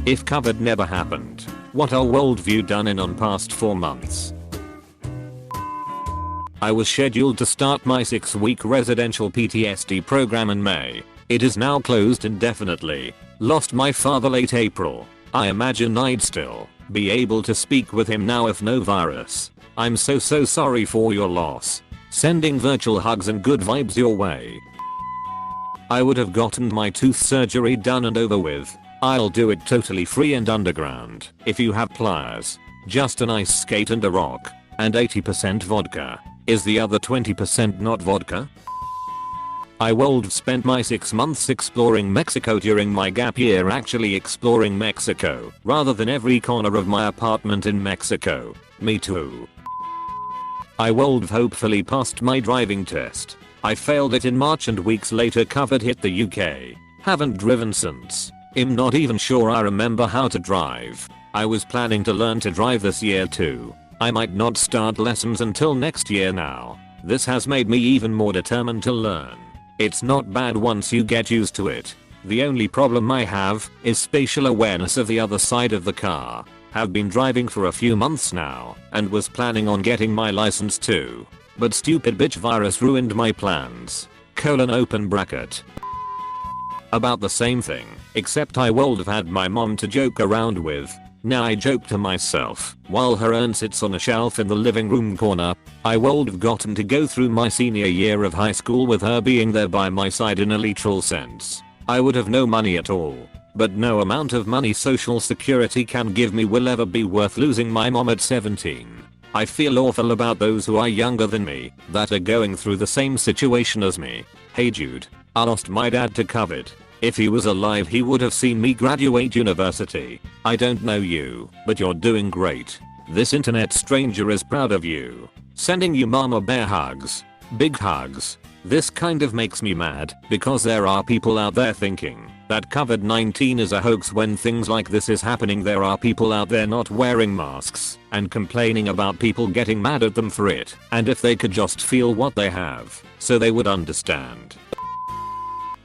If COVID never happened, what are worldview done in on past 4 months? I was scheduled to start my 6-week residential PTSD program in May. It is now closed indefinitely. Lost my father late April. I imagine I'd still be able to speak with him now if no virus. I'm so sorry for your loss. Sending virtual hugs and good vibes your way. I would have gotten my tooth surgery done and over with. I'll do it totally free and underground. If you have pliers. Just an ice skate and a rock. And 80% vodka. Is the other 20% not vodka? I would have spent my 6 months exploring Mexico during my gap year, actually exploring Mexico rather than every corner of my apartment in Mexico. Me too. I would have hopefully passed my driving test. I failed it in March and weeks later COVID hit the UK. Haven't driven since. I'm not even sure I remember how to drive. I was planning to learn to drive this year too. I might not start lessons until next year now. This has made me even more determined to learn. It's not bad once you get used to it. The only problem I have is spatial awareness of the other side of the car. Have been driving for a few months now and was planning on getting my license too. But stupid bitch virus ruined my plans. Open bracket. About the same thing, except I would have had my mom to joke around with. Now I joke to myself while her urn sits on a shelf in the living room corner. I would have gotten to go through my senior year of high school with her being there by my side in a literal sense. I would have no money at all. But no amount of money social security can give me will ever be worth losing my mom at 17. I feel awful about those who are younger than me that are going through the same situation as me. Hey Jude, I lost my dad to COVID. If he was alive he would have seen me graduate university. I don't know you, but you're doing great. This internet stranger is proud of you. Sending you mama bear hugs. Big hugs. This kind of makes me mad because there are people out there thinking that COVID-19 is a hoax when things like this is happening. There are people out there not wearing masks and complaining about people getting mad at them for it, and if they could just feel what they have, so they would understand.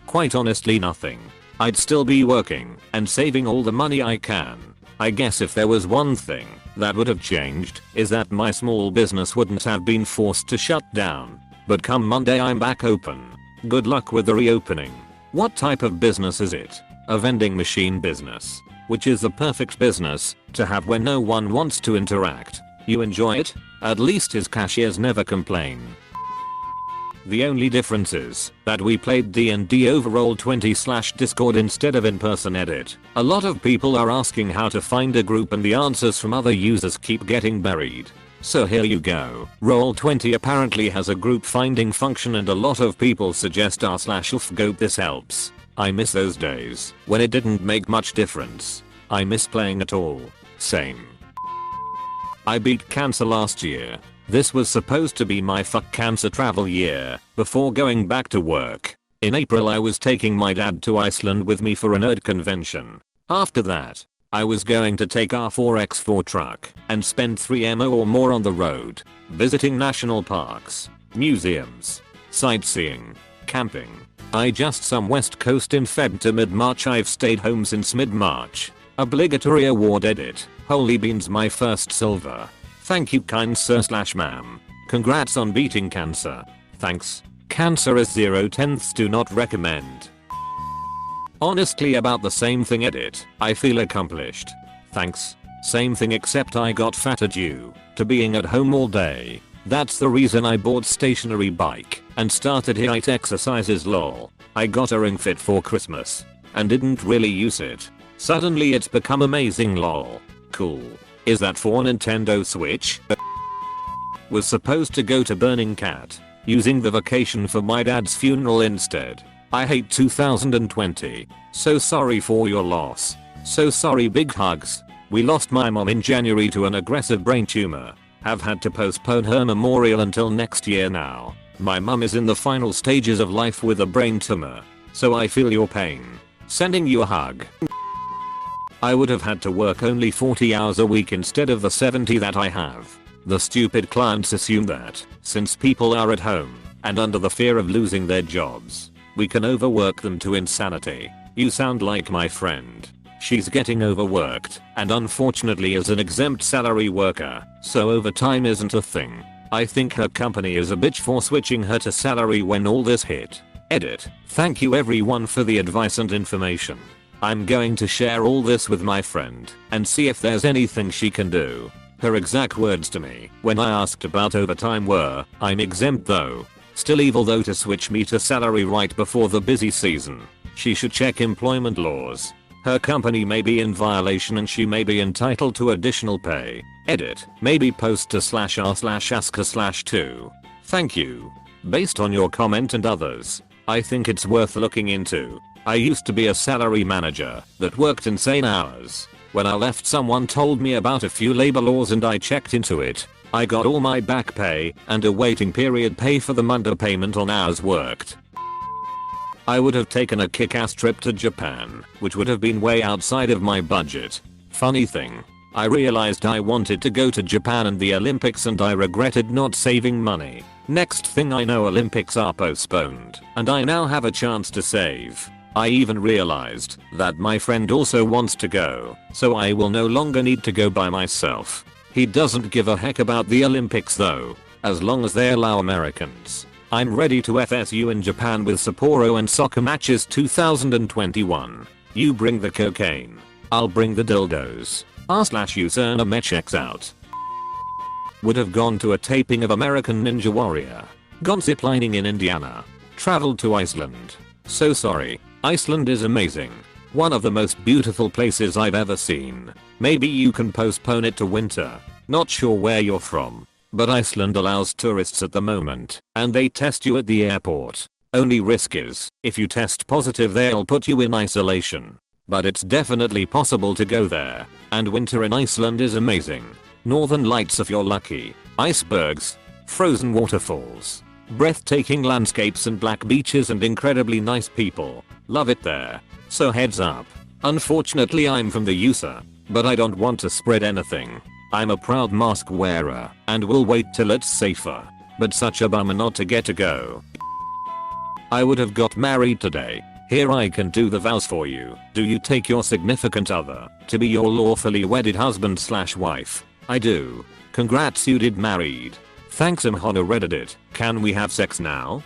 Quite honestly nothing. I'd still be working and saving all the money I can. I guess if there was one thing that would have changed is that my small business wouldn't have been forced to shut down. But come Monday I'm back open. Good luck with the reopening. What type of business is it? A vending machine business. Which is the perfect business to have when no one wants to interact. You enjoy it? At least his cashiers never complain. The only difference is that we played D&D over Roll20/Discord instead of in-person edit. A lot of people are asking how to find a group and the answers from other users keep getting buried. So here you go. Roll20 apparently has a group finding function and a lot of people suggest r/ufgoat. This helps. I miss those days when it didn't make much difference. I miss playing at all. Same. I beat cancer last year. This was supposed to be my fuck cancer travel year before going back to work. In April I was taking my dad to Iceland with me for a nerd convention. After that, I was going to take our 4x4 truck and spend 3 MO or more on the road, visiting national parks, museums, sightseeing, camping. I just some West Coast in Feb to mid-March. I've stayed home since mid-March. Obligatory award edit. Holy beans, my first silver. Thank you kind sir/ma'am. Congrats on beating cancer. Thanks. Cancer is 0/10. Do not recommend. Honestly about the same thing edit. I feel accomplished. Thanks. Same thing except I got fatter due to being at home all day. That's the reason I bought stationary bike and started HIIT exercises lol. I got a Ring Fit for Christmas and didn't really use it. Suddenly it's become amazing lol. Cool. Is that for Nintendo Switch? Was supposed to go to Burning Cat, using the vacation for my dad's funeral instead. I hate 2020. So sorry for your loss. So sorry, big hugs. We lost my mom in January to an aggressive brain tumor. Have had to postpone her memorial until next year now. My mum is in the final stages of life with a brain tumor. So I feel your pain. Sending you a hug. I would have had to work only 40 hours a week instead of the 70 that I have. The stupid clients assume that, since people are at home and under the fear of losing their jobs, we can overwork them to insanity. You sound like my friend. She's getting overworked and unfortunately is an exempt salary worker, so overtime isn't a thing. I think her company is a bitch for switching her to salary when all this hit. Edit. Thank you everyone for the advice and information. I'm going to share all this with my friend and see if there's anything she can do. Her exact words to me when I asked about overtime were, "I'm exempt though. Still evil though to switch me to salary right before the busy season. She should check employment laws. Her company may be in violation and she may be entitled to additional pay." Edit. Maybe post to /r/asker/2. Thank you. Based on your comment and others, I think it's worth looking into. I used to be a salary manager that worked insane hours. When I left, someone told me about a few labor laws and I checked into it. I got all my back pay and a waiting period pay for the underpayment on hours worked. I would have taken a kick-ass trip to Japan, which would have been way outside of my budget. Funny thing, I realized I wanted to go to Japan and the Olympics and I regretted not saving money. Next thing I know, Olympics are postponed and I now have a chance to save. I even realized that my friend also wants to go, so I will no longer need to go by myself. He doesn't give a heck about the Olympics though, as long as they allow Americans. I'm ready to FSU in Japan with Sapporo and soccer matches 2021. You bring the cocaine. I'll bring the dildos. r/Userna Mech checks out. Would have gone to a taping of American Ninja Warrior. Gone ziplining in Indiana. Traveled to Iceland. So sorry. Iceland is amazing. One of the most beautiful places I've ever seen. Maybe you can postpone it to winter. Not sure where you're from. But Iceland allows tourists at the moment, and they test you at the airport. Only risk is, if you test positive they'll put you in isolation. But it's definitely possible to go there, and winter in Iceland is amazing. Northern lights if you're lucky, icebergs, frozen waterfalls, breathtaking landscapes and black beaches and incredibly nice people. Love it there. So heads up. Unfortunately I'm from the USA, but I don't want to spread anything. I'm a proud mask wearer and will wait till it's safer. But such a bummer not to get to go. I would have got married today. Here I can do the vows for you. Do you take your significant other to be your lawfully wedded husband/wife? I do. Congrats, you did married. Thanks, I'm on Reddit. Can we have sex now?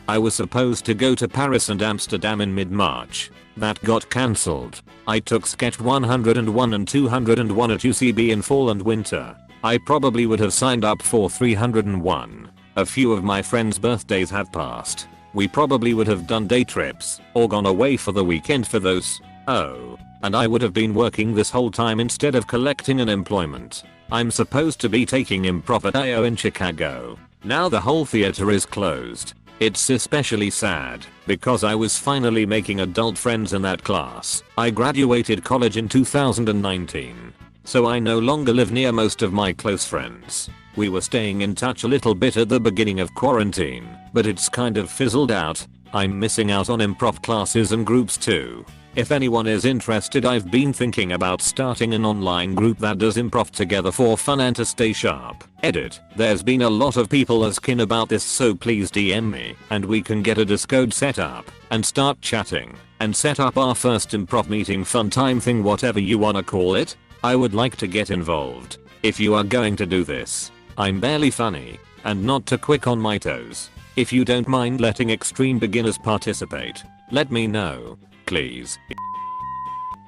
I was supposed to go to Paris and Amsterdam in mid-March. That got cancelled. I took sketch 101 and 201 at UCB in fall and winter. I probably would have signed up for 301. A few of my friends' birthdays have passed. We probably would have done day trips or gone away for the weekend for those. Oh, and I would have been working this whole time instead of collecting unemployment. I'm supposed to be taking improv at IO in Chicago. Now the whole theater is closed. It's especially sad because I was finally making adult friends in that class. I graduated college in 2019, so I no longer live near most of my close friends. We were staying in touch a little bit at the beginning of quarantine, but it's kind of fizzled out. I'm missing out on improv classes and groups too. If anyone is interested, I've been thinking about starting an online group that does improv together for fun and to stay sharp. Edit. There's been a lot of people asking about this, so please DM me and we can get a Discord set up and start chatting and set up our first improv meeting fun time thing, whatever you wanna call it. I would like to get involved. If you are going to do this, I'm barely funny and not too quick on my toes. If you don't mind letting extreme beginners participate, let me know. Please.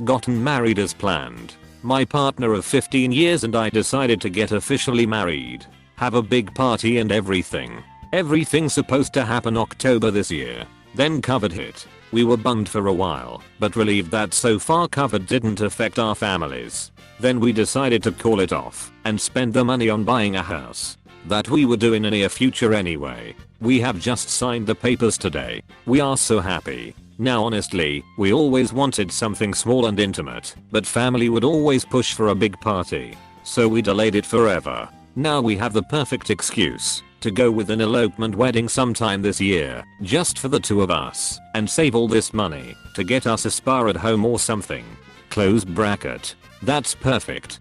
Gotten married as planned. My partner of 15 years and I decided to get officially married. Have a big party and everything. Everything's supposed to happen October this year. Then COVID hit. We were bummed for a while, but relieved that so far COVID didn't affect our families. Then we decided to call it off and spend the money on buying a house that we would do in the near future anyway. We have just signed the papers today. We are so happy. Now honestly, we always wanted something small and intimate, but family would always push for a big party. So we delayed it forever. Now we have the perfect excuse to go with an elopement wedding sometime this year, just for the two of us, and save all this money to get us a spa at home or something. Close bracket. That's perfect.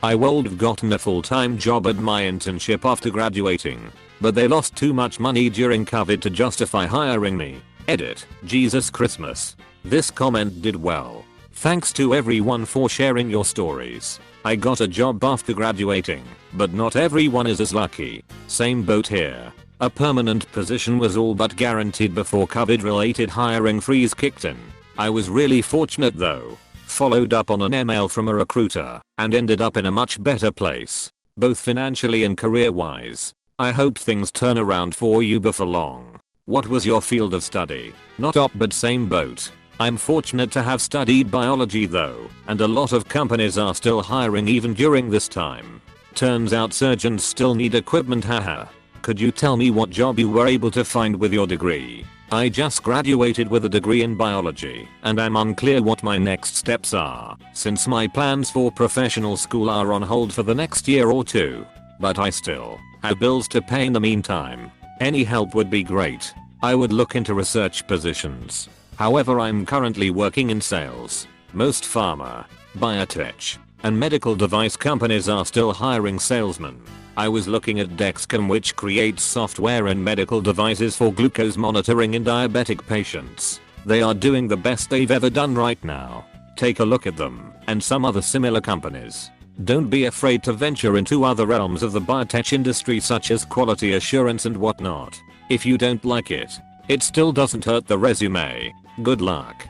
I would have gotten a full-time job at my internship after graduating, but they lost too much money during COVID to justify hiring me. Edit. Jesus Christmas. This comment did well. Thanks to everyone for sharing your stories. I got a job after graduating, but not everyone is as lucky. Same boat here. A permanent position was all but guaranteed before COVID-related hiring freeze kicked in. I was really fortunate though. Followed up on an email from a recruiter and ended up in a much better place, both financially and career-wise. I hope things turn around for you before long. What was your field of study? Not op, but same boat. I'm fortunate to have studied biology though, and a lot of companies are still hiring even during this time. Turns out surgeons still need equipment, haha. Could you tell me what job you were able to find with your degree? I just graduated with a degree in biology, and I'm unclear what my next steps are, since my plans for professional school are on hold for the next year or two. But I still have bills to pay in the meantime. Any help would be great. I would look into research positions. However, I'm currently working in sales. Most pharma, biotech, and medical device companies are still hiring salesmen. I was looking at Dexcom, which creates software and medical devices for glucose monitoring in diabetic patients. They are doing the best they've ever done right now. Take a look at them and some other similar companies. Don't be afraid to venture into other realms of the biotech industry such as quality assurance and whatnot. If you don't like it, it still doesn't hurt the resume. Good luck.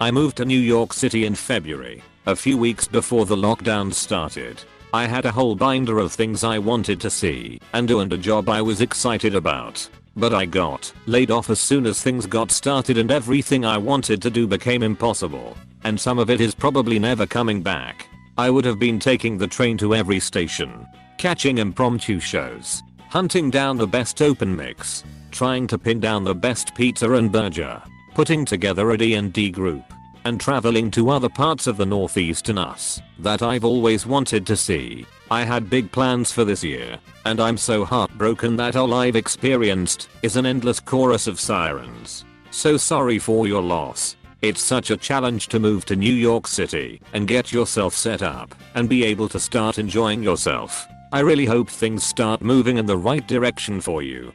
I moved to New York City in February, a few weeks before the lockdown started. I had a whole binder of things I wanted to see and do and a job I was excited about. But I got laid off as soon as things got started and everything I wanted to do became impossible. And some of it is probably never coming back. I would have been taking the train to every station, catching impromptu shows, hunting down the best open mix, trying to pin down the best pizza and burger, putting together a D&D group, and traveling to other parts of the Northeast and us that I've always wanted to see. I had big plans for this year, and I'm so heartbroken that all I've experienced is an endless chorus of sirens. So sorry for your loss. It's such a challenge to move to New York City and get yourself set up and be able to start enjoying yourself. I really hope things start moving in the right direction for you.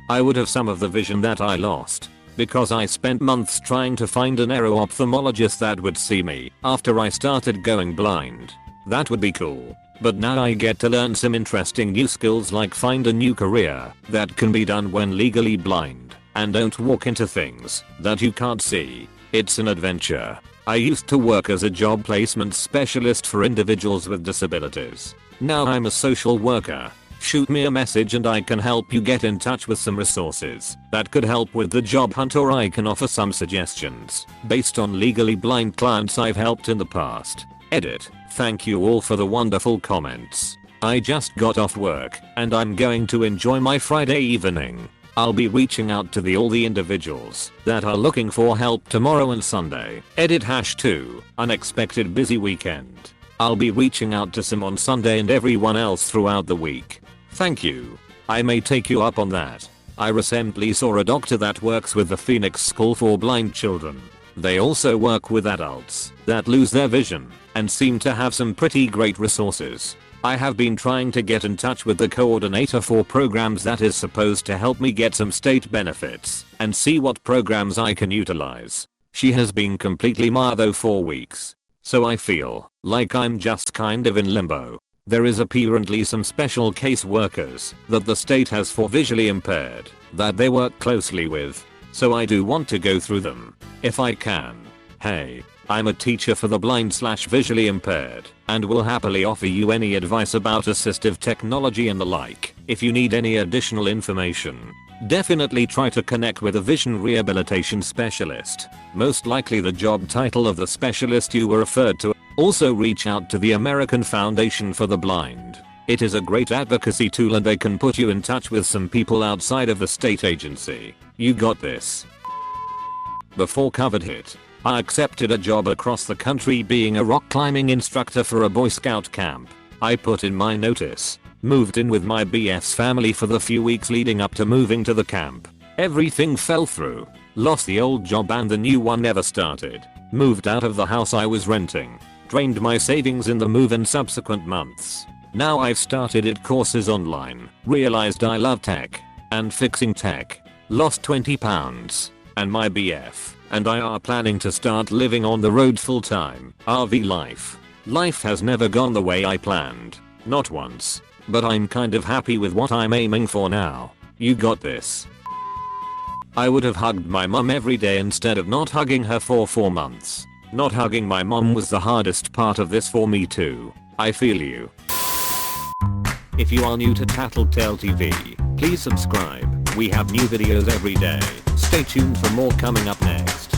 I would have some of the vision that I lost, because I spent months trying to find an ophthalmologist that would see me after I started going blind. That would be cool. But now I get to learn some interesting new skills like find a new career that can be done when legally blind and don't walk into things that you can't see. It's an adventure. I used to work as a job placement specialist for individuals with disabilities. Now I'm a social worker. Shoot me a message and I can help you get in touch with some resources that could help with the job hunt, or I can offer some suggestions based on legally blind clients I've helped in the past. Edit. Thank you all for the wonderful comments. I just got off work and I'm going to enjoy my Friday evening. I'll be reaching out to all the individuals that are looking for help tomorrow and Sunday. Edit #2. Unexpected busy weekend. I'll be reaching out to some on Sunday and everyone else throughout the week. Thank you. I may take you up on that. I recently saw a doctor that works with the Phoenix School for Blind Children. They also work with adults that lose their vision and seem to have some pretty great resources. I have been trying to get in touch with the coordinator for programs that is supposed to help me get some state benefits and see what programs I can utilize. She has been completely mad though for weeks. So I feel like I'm just kind of in limbo. There is apparently some special case workers that the state has for visually impaired that they work closely with. So I do want to go through them if I can. Hey, I'm a teacher for the blind/visually impaired and will happily offer you any advice about assistive technology and the like if you need any additional information. Definitely try to connect with a vision rehabilitation specialist. Most likely the job title of the specialist you were referred to. Also reach out to the American Foundation for the Blind. It is a great advocacy tool and they can put you in touch with some people outside of the state agency. You got this. Before COVID hit, I accepted a job across the country being a rock climbing instructor for a Boy Scout camp. I put in my notice, moved in with my BF's family for the few weeks leading up to moving to the camp. Everything fell through. Lost the old job and the new one never started. Moved out of the house I was renting. Drained my savings in the move and subsequent months. Now I've started courses online. Realized I love tech and fixing tech. Lost 20 pounds. and my BF and I are planning to start living on the road full time. RV life. Life has never gone the way I planned. Not once. But I'm kind of happy with what I'm aiming for now. You got this. I would have hugged my mum every day instead of not hugging her for 4 months. Not hugging my mum was the hardest part of this for me too. I feel you. If you are new to Tattletale TV, please subscribe. We have new videos every day. Stay tuned for more coming up next.